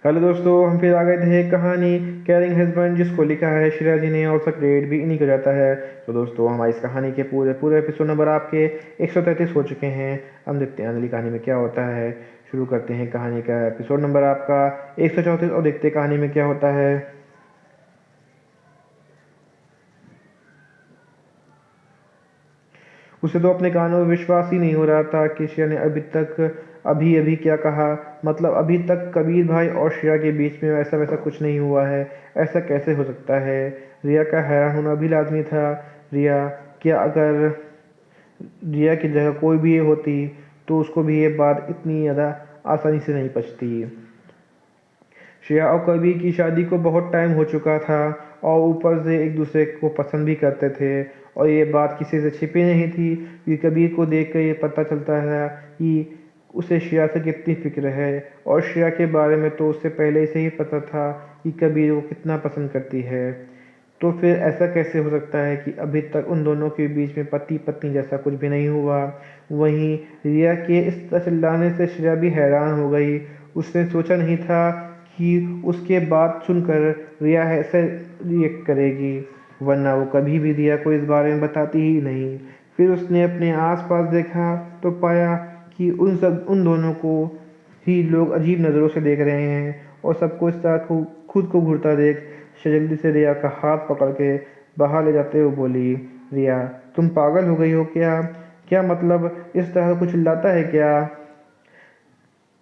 Hello दोस्तों, हम फिर आ गए थे कहानी कैरिंग हस्बैंड, जिसको लिखा है श्रेया जी ने और उसका क्रेडिट भी इन्हीं को जाता है। तो दोस्तों, हमारी इस कहानी के पूरे पूरे एपिसोड नंबर आपके 133 हो चुके हैं। हम देखते हैं अगली कहानी में क्या होता है। शुरू करते हैं कहानी का एपिसोड नंबर आपका 134 और देखते हैं कहानी में क्या होता है। उसे तो अपने कानों में विश्वास ही नहीं हो रहा था कि श्रेया ने अभी अभी क्या कहा। मतलब अभी तक कबीर भाई और श्रेया के बीच में ऐसा वैसा कुछ नहीं हुआ है। ऐसा कैसे हो सकता है। रिया का हैरान होना भी लाजमी था। रिया क्या अगर रिया की जगह कोई भी होती तो उसको भी ये बात इतनी ज़्यादा आसानी से नहीं पचती। श्रेया और कबीर की शादी को बहुत टाइम हो चुका था और ऊपर से एक दूसरे को पसंद भी करते थे। और ये बात किसी से छिपी नहीं थी कि कबीर को देख कर ये पता चलता है कि उसे श्रेया से कितनी फिक्र है। और श्रेया के बारे में तो उससे पहले से ही पता था कि कबीर को कितना पसंद करती है। तो फिर ऐसा कैसे हो सकता है कि अभी तक उन दोनों के बीच में पति पत्नी जैसा कुछ भी नहीं हुआ। वहीं रिया के इस तरह चिल्लाने से श्रेया भी हैरान हो गई। उसने सोचा नहीं था कि उसके बात सुनकर रिया ऐसे रिएक्ट करेगी, वरना वो कभी भी रिया को इस बारे में बताती ही नहीं। फिर उसने अपने आसपास देखा तो पाया कि उन दोनों को ही लोग अजीब नज़रों से देख रहे हैं। और सबको इस तरह खुद को घूरता देख जल्दी से रिया का हाथ पकड़ के बाहर ले जाते हुए बोली, रिया तुम पागल हो गई हो क्या? क्या मतलब इस तरह कुछ चिल्लाता है क्या?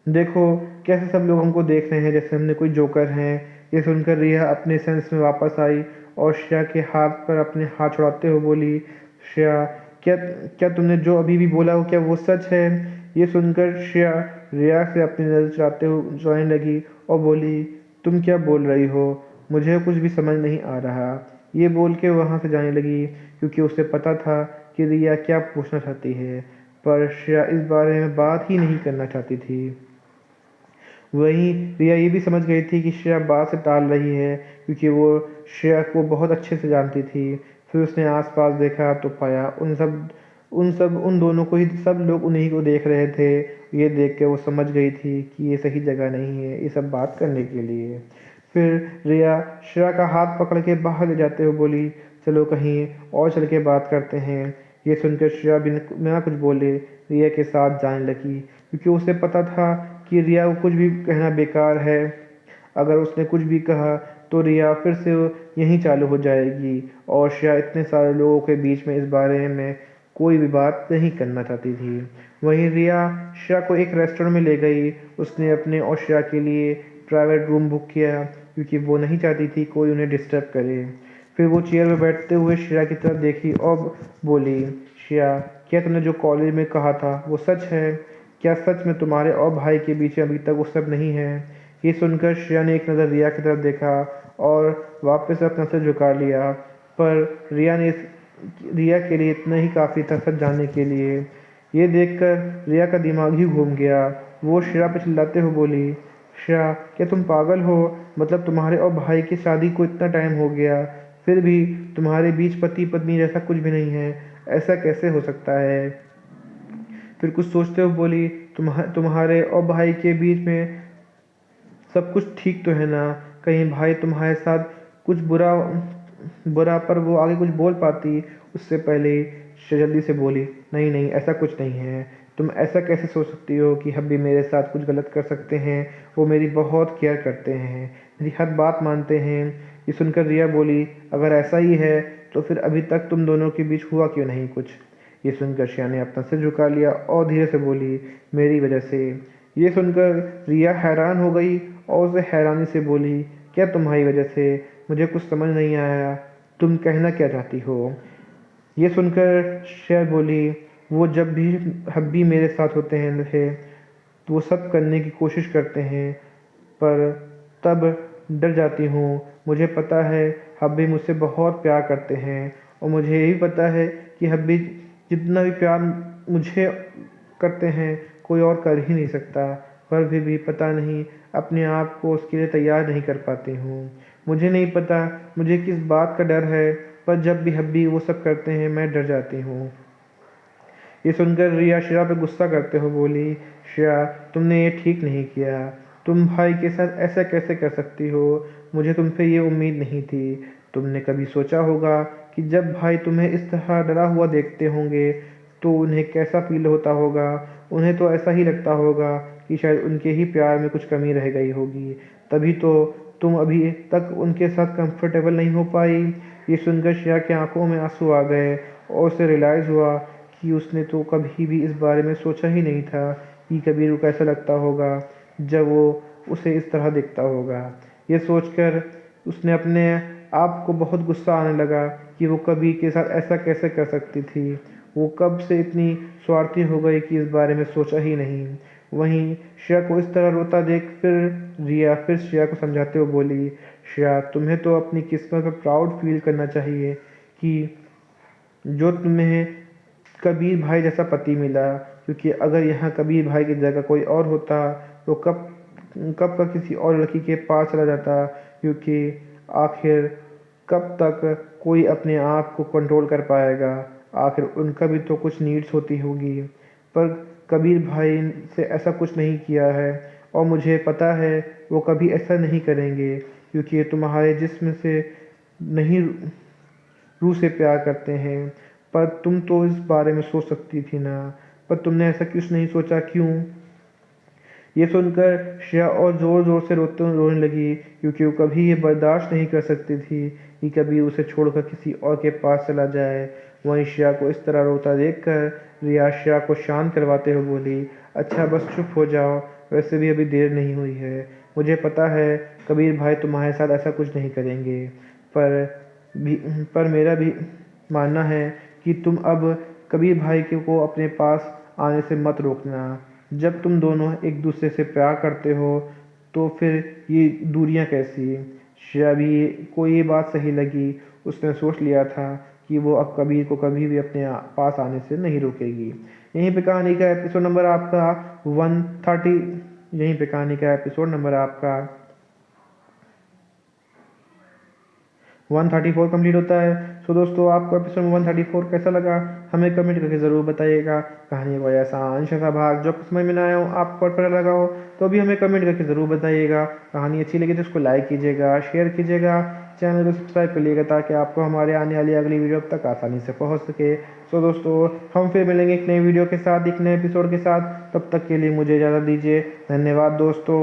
देखो कैसे सब लोग हमको देख रहे हैं जैसे हमने कोई जोकर हैं। ये सुनकर रिया अपने सेंस में वापस आई और श्रेया के हाथ पर अपने हाथ छुड़ाते हुए बोली, श्रेया क्या क्या तुमने जो अभी भी बोला हो क्या वो सच है? ये सुनकर श्रेया रिया से अपनी नज़र चुराते हुए चुराने लगी और बोली, तुम क्या बोल रही हो? मुझे कुछ भी समझ नहीं आ रहा। ये बोल के वहाँ से जाने लगी क्योंकि उसे पता था कि रिया क्या पूछना चाहती है, पर श्रेया इस बारे में बात ही नहीं करना चाहती थी। वहीं रिया ये भी समझ गई थी कि श्रेया बात से टाल रही है क्योंकि वो श्रेया को बहुत अच्छे से जानती थी। फिर उसने आसपास देखा तो पाया उन दोनों को ही सब लोग उन्हीं को देख रहे थे। ये देख के वो समझ गई थी कि ये सही जगह नहीं है ये सब बात करने के लिए। फिर रिया श्रेया का हाथ पकड़ के बाहर ले जाते हुए बोली, चलो कहीं और चल के बात करते हैं। ये सुनकर श्रेया बिना कुछ बोले रिया के साथ जाने लगी क्योंकि उसे पता था कि रिया को कुछ भी कहना बेकार है। अगर उसने कुछ भी कहा तो रिया फिर से यहीं चालू हो जाएगी और श्रेया इतने सारे लोगों के बीच में इस बारे में कोई भी बात नहीं करना चाहती थी। वहीं रिया श्रेया को एक रेस्टोरेंट में ले गई। उसने अपने और श्रेया के लिए प्राइवेट रूम बुक किया क्योंकि वो नहीं चाहती थी कोई उन्हें डिस्टर्ब करे। फिर वो चेयर में बैठते हुए श्रेया की तरफ देखी और बोली, श्रेया क्या तुमने जो कॉलेज में कहा था वो सच है? क्या सच में तुम्हारे और भाई के बीच अभी तक वो सब नहीं है? ये सुनकर श्रेया ने एक नज़र रिया की तरफ देखा और वापस अपना सिर झुका लिया। पर रिया के लिए इतना ही काफ़ी था सच जानने के लिए। ये देखकर रिया का दिमाग ही घूम गया। वो श्रेया पर चिल्लाते हुए बोली, श्रेया क्या तुम पागल हो? मतलब तुम्हारे और भाई की शादी को इतना टाइम हो गया फिर भी तुम्हारे बीच पति पत्नी जैसा कुछ भी नहीं है। ऐसा कैसे हो सकता है? फिर कुछ सोचते हुए बोली, तुम्हारे और भाई के बीच में सब कुछ ठीक तो है ना? कहीं भाई तुम्हारे साथ कुछ बुरा बुरा पर वो आगे कुछ बोल पाती उससे पहले जल्दी से बोली, नहीं नहीं ऐसा कुछ नहीं है। तुम ऐसा कैसे सोच सकती हो कि हब्बी मेरे साथ कुछ गलत कर सकते हैं? वो मेरी बहुत केयर करते हैं, मेरी हर बात मानते हैं। ये सुनकर रिया बोली, अगर ऐसा ही है तो फिर अभी तक तुम दोनों के बीच हुआ क्यों नहीं कुछ? ये सुनकर श्रेया ने अपना सिर झुका लिया और धीरे से बोली, मेरी वजह से। ये सुनकर रिया हैरान हो गई और उसे हैरानी से बोली, क्या तुम्हारी वजह से? मुझे कुछ समझ नहीं आया, तुम कहना क्या चाहती हो? ये सुनकर श्रेया बोली, वो जब भी हब्बी मेरे साथ होते हैं थे तो वो सब करने की कोशिश करते हैं, पर तब डर जाती हूँ। मुझे पता है हब्बी मुझसे बहुत प्यार करते हैं और मुझे ये भी पता है कि हब्बी जितना भी प्यार मुझे करते हैं कोई और कर ही नहीं सकता। पर भी पता नहीं अपने आप को उसके लिए तैयार नहीं कर पाती हूँ। मुझे नहीं पता मुझे किस बात का डर है, पर जब भी हब्बी वो सब करते हैं मैं डर जाती हूँ। ये सुनकर रिया श्रेया पे गुस्सा करते हुए बोली, श्रेया तुमने ये ठीक नहीं किया। तुम भाई के साथ ऐसा कैसे कर सकती हो? मुझे तुम पे ये उम्मीद नहीं थी। तुमने कभी सोचा होगा कि जब भाई तुम्हें इस तरह डरा हुआ देखते होंगे तो उन्हें कैसा फ़ील होता होगा? उन्हें तो ऐसा ही लगता होगा कि शायद उनके ही प्यार में कुछ कमी रह गई होगी। तभी तो तुम अभी तक उनके साथ कंफर्टेबल नहीं हो पाई। ये सुनकर श्रेया की आंखों में आंसू आ गए और उसे रियलाइज़ हुआ कि उसने तो कभी भी इस बारे में सोचा ही नहीं था कि कबीर को कैसा लगता होगा जब वो उसे इस तरह देखता होगा। ये सोचकर उसने अपने आप को बहुत गुस्सा आने लगा कि वो कबीर के साथ ऐसा कैसे कर सकती थी। वो कब से इतनी स्वार्थी हो गई कि इस बारे में सोचा ही नहीं। वहीं श्रेया को इस तरह रोता देख रिया फिर श्रेया को समझाते हुए बोली, श्रेया तुम्हें तो अपनी किस्मत पर प्राउड फील करना चाहिए कि जो तुम्हें कबीर भाई जैसा पति मिला, क्योंकि अगर यहाँ कबीर भाई की जगह कोई और होता तो कब कब का किसी और लड़की के पास चला जाता, क्योंकि आखिर कब तक कोई अपने आप को कंट्रोल कर पाएगा। आखिर उनका भी तो कुछ नीड्स होती होगी। पर कबीर भाई से ऐसा कुछ नहीं किया है और मुझे पता है वो कभी ऐसा नहीं करेंगे, क्योंकि ये तुम्हारे जिस्म से नहीं रूह से प्यार करते हैं। पर तुम तो इस बारे में सोच सकती थी ना, पर तुमने ऐसा कुछ नहीं सोचा, क्यों? ये सुनकर श्रेया और ज़ोर-ज़ोर से रोने लगी, क्योंकि वो कभी ये बर्दाश्त नहीं कर सकती थी कि कभी उसे छोड़कर किसी और के पास चला जाए। वहीं श्रेया को इस तरह रोता देखकर रिया श्रेया को शांत करवाते हुए बोली, अच्छा बस चुप हो जाओ, वैसे भी अभी देर नहीं हुई है। मुझे पता है कबीर भाई तुम्हारे साथ ऐसा कुछ नहीं करेंगे, पर भी पर मेरा भी मानना है कि तुम अब कबीर भाई को अपने पास आने से मत रोकना। जब तुम दोनों एक दूसरे से प्यार करते हो तो फिर ये दूरियां कैसी? श्रेया भी को ये बात सही लगी। उसने सोच लिया था कि वो अब कबीर को कभी भी अपने पास आने से नहीं रोकेगी। यहीं पे कहानी का एपिसोड नंबर आपका 130 यहीं पे कहानी का एपिसोड नंबर आपका 134 कंप्लीट होता है। सो दोस्तों आपको एपिसोड 134 कैसा लगा हमें कमेंट करके ज़रूर बताइएगा। कहानी का ऐसा अंश ऐसा भाग जो समझ में ना आया हो, आपको अच्छा लगा हो तो भी हमें कमेंट करके ज़रूर बताइएगा। कहानी अच्छी लगी तो उसको लाइक कीजिएगा, शेयर कीजिएगा, चैनल को सब्सक्राइब कर लीजिएगा ताकि आपको हमारे आने वाली अगली वीडियो तक आसानी से पहुँच सके। सो दोस्तों हम फिर मिलेंगे एक नई वीडियो के साथ, एक नए एपिसोड के साथ। तब तक के लिए मुझे इजाज़त दीजिए। धन्यवाद दोस्तों।